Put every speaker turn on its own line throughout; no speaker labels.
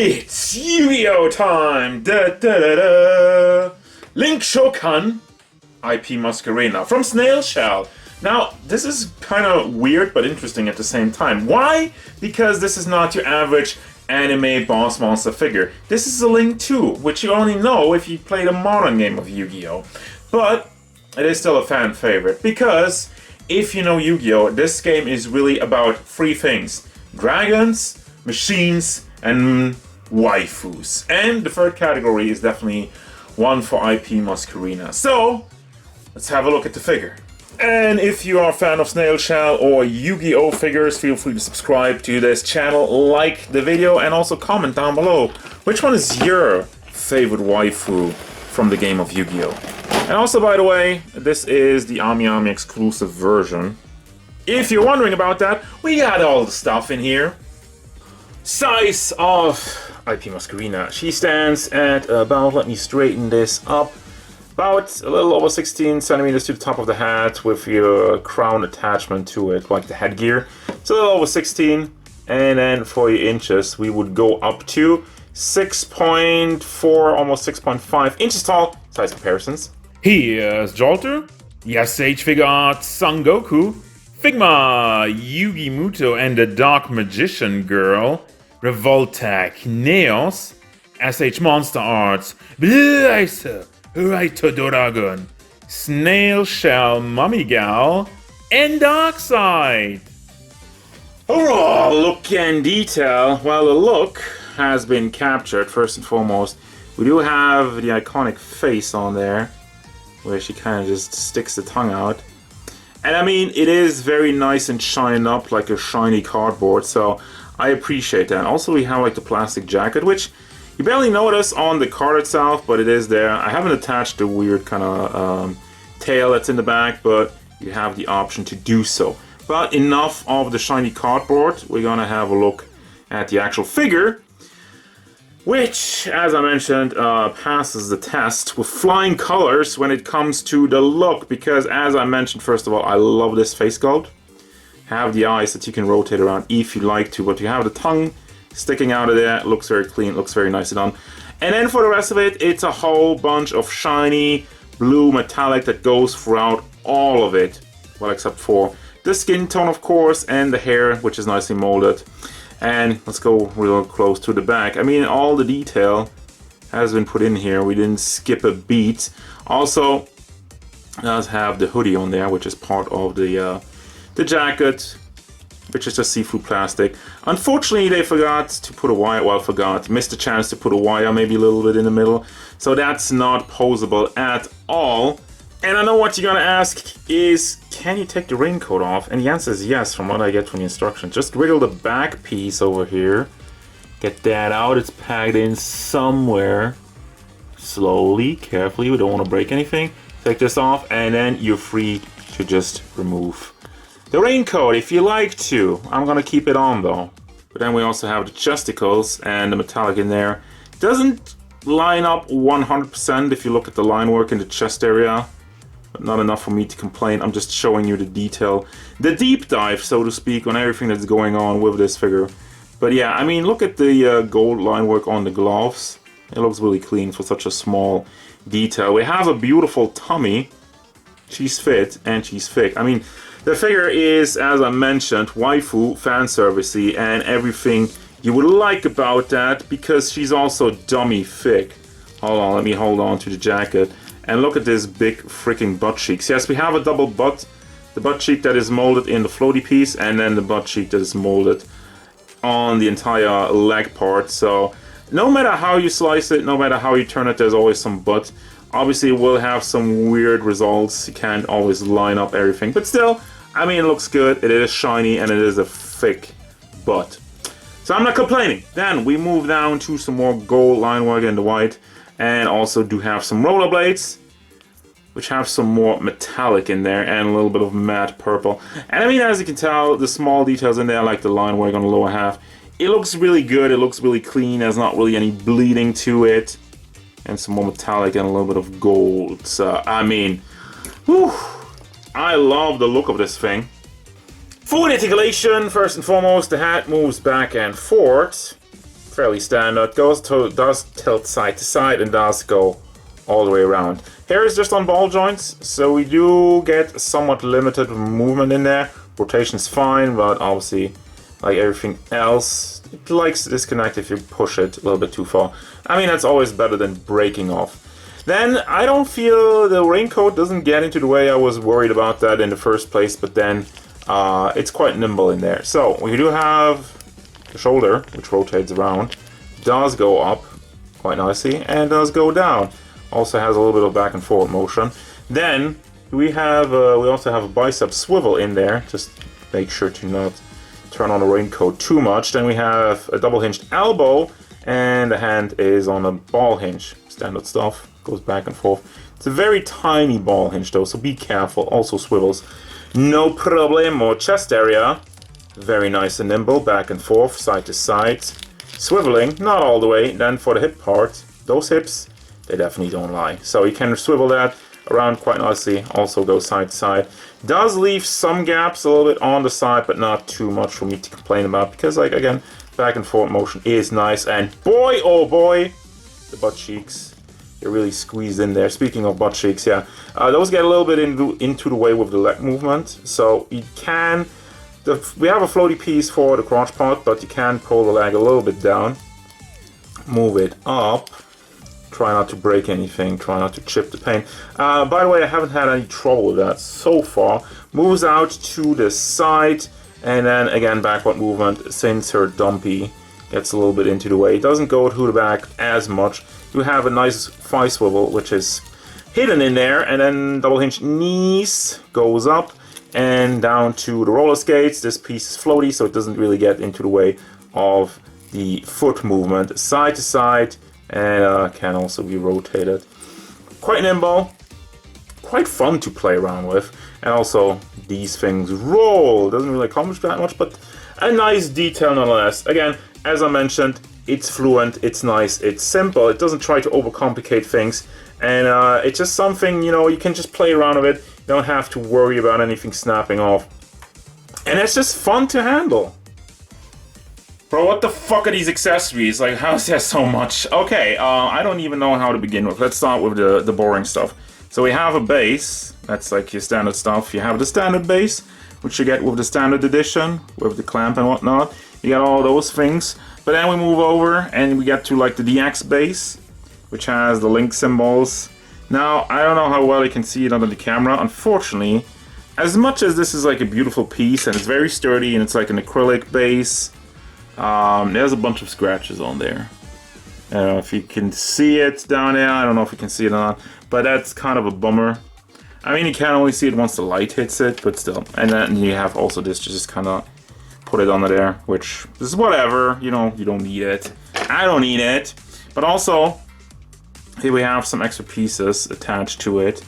It's Yu-Gi-Oh time! Da da da da! Link Shokan, I P Masquerena from Snail Shell. Now, this is kind of weird but interesting at the same time. Why? Because this is not your average anime boss monster figure. This is a Link 2, which you only know if you played a modern game of Yu-Gi-Oh! But it is still a fan favorite, because if you know Yu-Gi-Oh! This game is really about three things: dragons, machines, and waifus. And the third category is definitely one for I P Masquerena. So, let's have a look at the figure. And if you are a fan of Snail Shell or Yu-Gi-Oh! Figures, feel free to subscribe to this channel, like the video, and also comment down below which one is your favorite waifu from the game of Yu-Gi-Oh! And also, by the way, this is the AmiAmi exclusive version. If you're wondering about that, we got all the stuff in here. Size of I P Masquerena. She stands at about, let me straighten this up, about a little over 16 centimeters to the top of the hat with your crown attachment to it, like the headgear. It's a little over 16, and then for your inches, we would go up to 6.4, almost 6.5 inches tall. Size comparisons.
Here's Jolter, Yasage Figure Art Son Goku, Figma, Yugi Muto and the Dark Magician Girl, Revoltech, Neos, SH Monster Arts, Blazer, Raito Dragon, Snail Shell Mummy Gal, and Darkside.
Overall look and detail, well, the look has been captured first and foremost. We do have the iconic face on there, where she kind of just sticks the tongue out. And I mean, it is very nice and shined up like a shiny cardboard, so I appreciate that. Also, we have like the plastic jacket, which you barely notice on the card itself, but it is there. I haven't attached the weird kind of tail that's in the back, but you have the option to do so. But enough of the shiny cardboard. We're gonna have a look at the actual figure, which, as I mentioned, passes the test with flying colors when it comes to the look, because as I mentioned, first of all, I love this face sculpt. Have the eyes that you can rotate around if you like to, but you have the tongue sticking out of there. It looks very clean, looks very nicely done. And then for the rest of it, it's a whole bunch of shiny blue metallic that goes throughout all of it, well, except for the skin tone, of course, and the hair, which is nicely molded. And let's go real close to the back. I mean, all the detail has been put in here. We didn't skip a beat. Also, it does have the hoodie on there, which is part of the jacket, which is just see-through plastic. Unfortunately, they forgot to put a wire. Well, missed a chance to put a wire maybe a little bit in the middle. So that's not posable at all. And I know what you're gonna ask is, can you take the raincoat off? And the answer is yes, from what I get from the instructions. Just wiggle the back piece over here. Get that out. It's packed in somewhere. Slowly, carefully. We don't want to break anything. Take this off, and then you're free to just remove the raincoat if you like to. I'm gonna keep it on though. But then we also have the chesticles and the metallic in there. Doesn't line up 100% if you look at the line work in the chest area. But not enough for me to complain. I'm just showing you the detail, the deep dive, so to speak, on everything that's going on with this figure. But yeah, I mean, look at the gold line work on the gloves. It looks really clean for such a small detail. We have a beautiful tummy. She's fit and she's thick. I mean, the figure is, as I mentioned, waifu, fanservice-y, and everything you would like about that, because she's also dummy thick. Hold on, let me hold on to the jacket. And look at this big freaking butt cheeks. Yes, we have a double butt. The butt cheek that is molded in the floaty piece, and then the butt cheek that is molded on the entire leg part. So no matter how you slice it, no matter how you turn it, there's always some butt. Obviously, it will have some weird results. You can't always line up everything. But still, I mean, it looks good. It is shiny, and it is a thick butt. So I'm not complaining. Then we move down to some more gold line work in the white. And also do have some rollerblades, which have some more metallic in there, and a little bit of matte purple. And I mean, as you can tell, the small details in there, like the line work on the lower half, it looks really good. It looks really clean. There's not really any bleeding to it. And some more metallic and a little bit of gold. So, I mean, whew, I love the look of this thing. For the articulation, first and foremost, the hat moves back and forth fairly standard. Does tilt side to side and does go all the way around. Here is just on ball joints, so we do get somewhat limited movement in there. Rotation's fine, but obviously, like everything else, it likes to disconnect if you push it a little bit too far. I mean, that's always better than breaking off. Then, I don't feel the raincoat doesn't get into the way. I was worried about that in the first place, but then it's quite nimble in there. So, we do have the shoulder, which rotates around, does go up quite nicely, and does go down. Also has a little bit of back and forth motion. Then, we also have a bicep swivel in there. Just make sure to not turn on the raincoat too much. Then we have a double hinged elbow, and the hand is on a ball hinge. Standard stuff, goes back and forth. It's a very tiny ball hinge though, so be careful. Also swivels, no problemo. Chest area, very nice and nimble, back and forth, side to side. Swiveling, not all the way. Then for the hip part, those hips, they definitely don't lie. So you can swivel that around quite nicely, also go side to side. Does leave some gaps a little bit on the side, but not too much for me to complain about, because like again, back and forth motion is nice, and boy oh boy, the butt cheeks, they're really squeezed in there. Speaking of butt cheeks, yeah, those get a little bit into the way with the leg movement, so you can, we have a floaty piece for the crotch part, but you can pull the leg a little bit down, move it up. Try not to break anything, try not to chip the Payne. By the way, I haven't had any trouble with that so far. Moves out to the side, and then again backward movement since her dumpy gets a little bit into the way. It doesn't go to the back as much. You have a nice thigh swivel, which is hidden in there, and then double hinge knees goes up and down to the roller skates. This piece is floaty, so it doesn't really get into the way of the foot movement. Side to side, and can also be rotated. Quite nimble, quite fun to play around with, and also these things roll. Doesn't really accomplish that much, but a nice detail nonetheless. Again, as I mentioned, it's fluent, it's nice, it's simple, it doesn't try to overcomplicate things, and it's just something, you know, you can just play around with it, you don't have to worry about anything snapping off, and it's just fun to handle. Bro, what the fuck are these accessories? Like, how is there so much? Okay, I don't even know how to begin with. Let's start with the boring stuff. So we have a base, that's like your standard stuff. You have the standard base, which you get with the standard edition, with the clamp and whatnot. You got all those things. But then we move over and we get to like the DX base, which has the link symbols. Now, I don't know how well you can see it under the camera. Unfortunately, as much as this is like a beautiful piece and it's very sturdy and it's like an acrylic base, there's a bunch of scratches on there. I don't know if you can see it down there. I don't know if you can see it or not, but that's kind of a bummer. I mean, you can only see it once the light hits it, but still. And then you have also this to just kind of put it under there, which is whatever. You know, you don't need it. I don't need it. But also, here we have some extra pieces attached to it.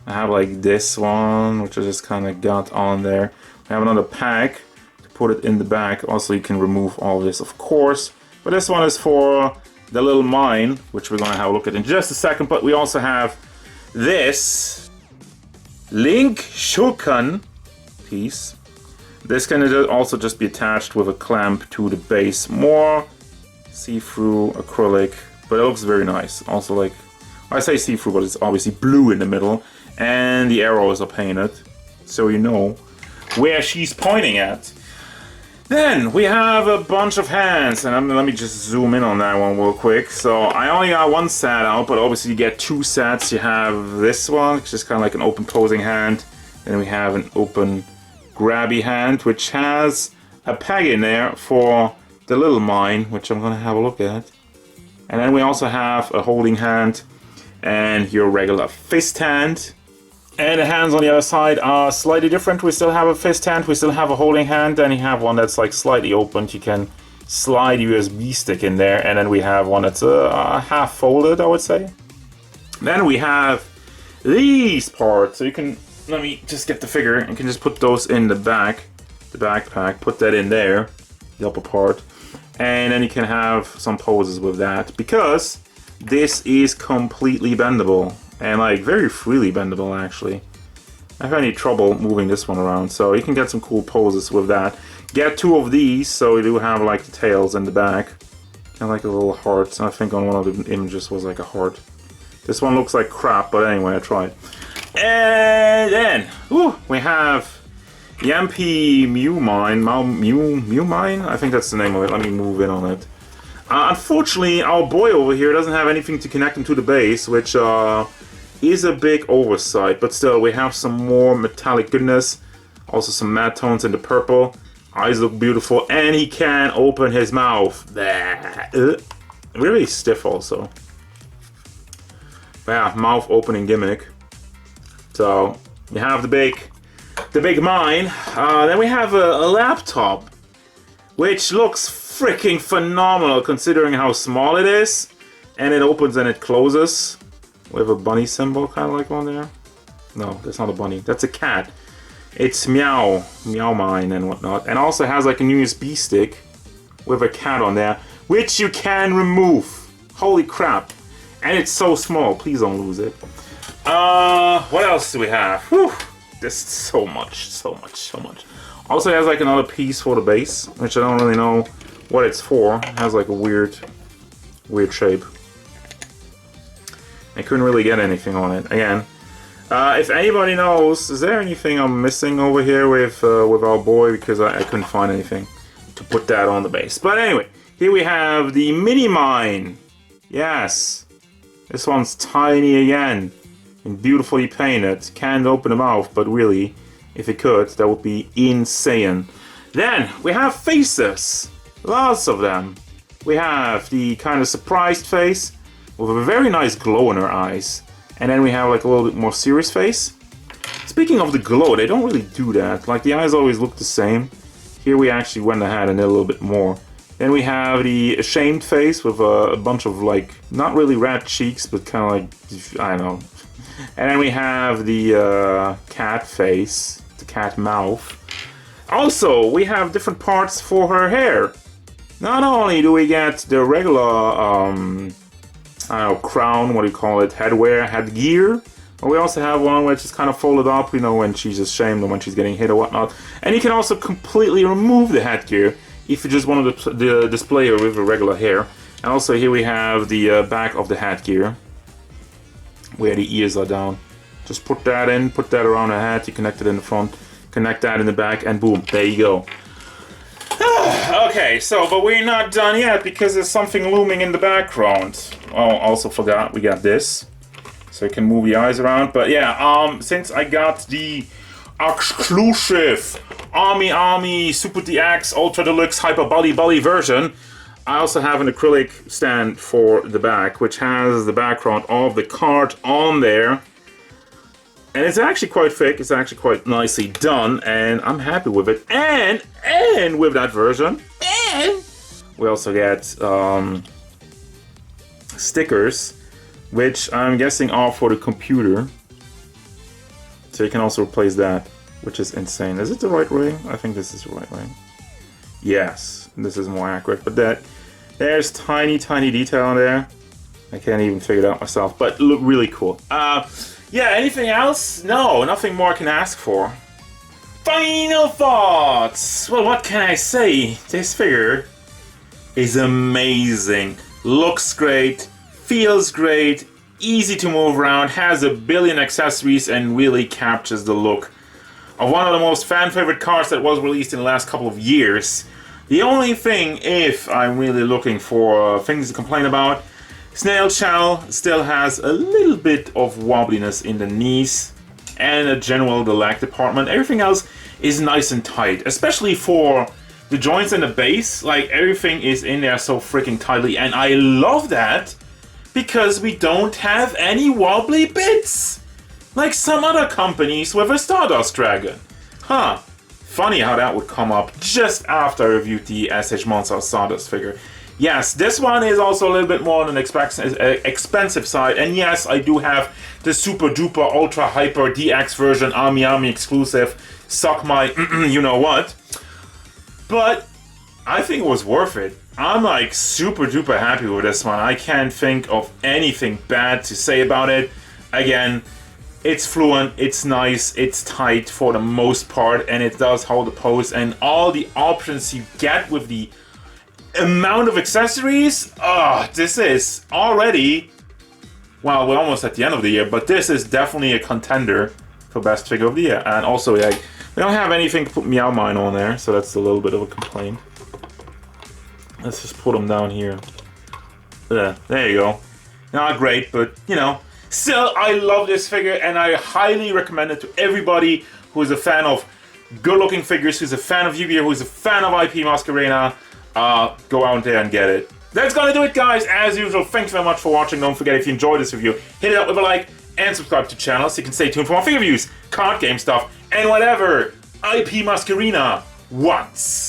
I have like this one, which I just kind of got on there. I have another pack to put it in the back. Also, you can remove all of this, of course. But this one is for the little mine, which we're going to have a look at in just a second. But we also have this Link Shulkan piece. This can also just be attached with a clamp to the base. More see-through acrylic, but it looks very nice. Also, like, I say see-through, but it's obviously blue in the middle. And the arrows are painted, so you know where she's pointing at. Then we have a bunch of hands, and let me just zoom in on that one real quick. So I only got one set out, but obviously you get two sets. You have this one, which is kind of like an open posing hand. Then we have an open grabby hand, which has a peg in there for the little mine, which I'm going to have a look at. And then we also have a holding hand and your regular fist hand. And the hands on the other side are slightly different. We still have a fist hand, we still have a holding hand, and you have one that's like slightly opened. You can slide USB stick in there, and then we have one that's half folded, I would say. Then we have these parts. So you can, let me just get the figure, you can just put those in the back, the backpack, put that in there, the upper part, and then you can have some poses with that, because this is completely bendable. And like very freely bendable actually. I've had any trouble moving this one around, so you can get some cool poses with that. Get two of these, so you do have like the tails in the back. And like a little heart. I think on one of the images was like a heart. This one looks like crap, but anyway, I tried. And then, we have the MP Mine. I think that's the name of it. Let me move in on it. Unfortunately, our boy over here doesn't have anything to connect him to the base, which is a big oversight. But still, we have some more metallic goodness. Also some matte tones in the purple. Eyes look beautiful, and he can open his mouth. Really stiff also. But yeah, mouth opening gimmick. So you have the big mine. Then we have a laptop, which looks freaking phenomenal considering how small it is. And it opens and it closes. We have a bunny symbol, kind of like one there. No, that's not a bunny. That's a cat. It's Meow Mine and whatnot. And also has like a USB stick with a cat on there, which you can remove. Holy crap. And it's so small. Please don't lose it. What else do we have? Whew. There's so much. Also has like another piece for the base, which I don't really know what it's for. It has like a weird shape. I couldn't really get anything on it. Again, if anybody knows, is there anything I'm missing over here with our boy? Because I couldn't find anything to put that on the base. But anyway, here we have the mini mine. Yes, this one's tiny again and beautifully painted. Can't open the mouth, but really, if it could, that would be insane. Then we have faces, lots of them. We have the kind of surprised face with a very nice glow in her eyes. And then we have like a little bit more serious face. Speaking of the glow, they don't really do that. Like the eyes always look the same. Here we actually went ahead and did a little bit more. Then we have the ashamed face with a bunch of like, not really red cheeks, but kind of like, I don't know. And then we have the cat face, the cat mouth. Also, we have different parts for her hair. Not only do we get the regular I don't know, crown, what do you call it, headgear. But we also have one which is kind of folded up, you know, when she's ashamed or when she's getting hit or whatnot. And you can also completely remove the headgear if you just wanted to display her with a regular hair. And also here we have the back of the headgear, where the ears are down. Just put that in, put that around her head, you connect it in the front, connect that in the back, and boom, there you go. Okay, so, but we're not done yet because there's something looming in the background. Oh, also forgot we got this. So you can move the eyes around. But yeah, since I got the exclusive AmiAmi Super DX Ultra Deluxe Hyper Bully version, I also have an acrylic stand for the back, which has the background of the card on there. And it's actually quite thick, it's actually quite nicely done, and I'm happy with it. And with that version, and we also get stickers, which I'm guessing are for the computer. So you can also replace that, which is insane. Is it the right way? I think this is the right way. Yes, this is more accurate, but there's tiny detail in there. I can't even figure it out myself, but look really cool. Yeah, anything else? No, nothing more I can ask for. Final thoughts! Well, what can I say? This figure is amazing. Looks great, feels great, easy to move around, has a billion accessories, and really captures the look of one of the most fan-favorite cards that was released in the last couple of years. The only thing, if I'm really looking for things to complain about, Snail Shell still has a little bit of wobbliness in the knees and a general the leg department. Everything else is nice and tight, especially for the joints and the base. Like, everything is in there so freaking tightly, and I love that because we don't have any wobbly bits like some other companies with a Stardust Dragon. Huh. Funny how that would come up just after I reviewed the SH Monster Stardust figure. Yes, this one is also a little bit more on an expensive side, and yes, I do have the super duper ultra hyper DX version AmiAmi exclusive. Suck my you know what. But I think it was worth it. I'm like super duper happy with this one. I can't think of anything bad to say about it. Again, it's fluent, it's nice, it's tight for the most part, and it does hold the pose, and all the options you get with the amount of accessories, this is already, well, we're almost at the end of the year, but this is definitely a contender for best figure of the year. And also, we don't have anything to put Meow Mine on there, so that's a little bit of a complaint. Let's just put them down here. There you go. Not great, but, you know, still, I love this figure, and I highly recommend it to everybody who is a fan of good-looking figures, who's a fan of Yu-Gi-Oh!, who's a fan of I P Masquerena. Go out there and get it. That's gonna do it, guys. As usual, thanks very much for watching. Don't forget, if you enjoyed this review, hit it up with a like and subscribe to the channel so you can stay tuned for more figure reviews, card game stuff, and whatever I P Masquerena wants.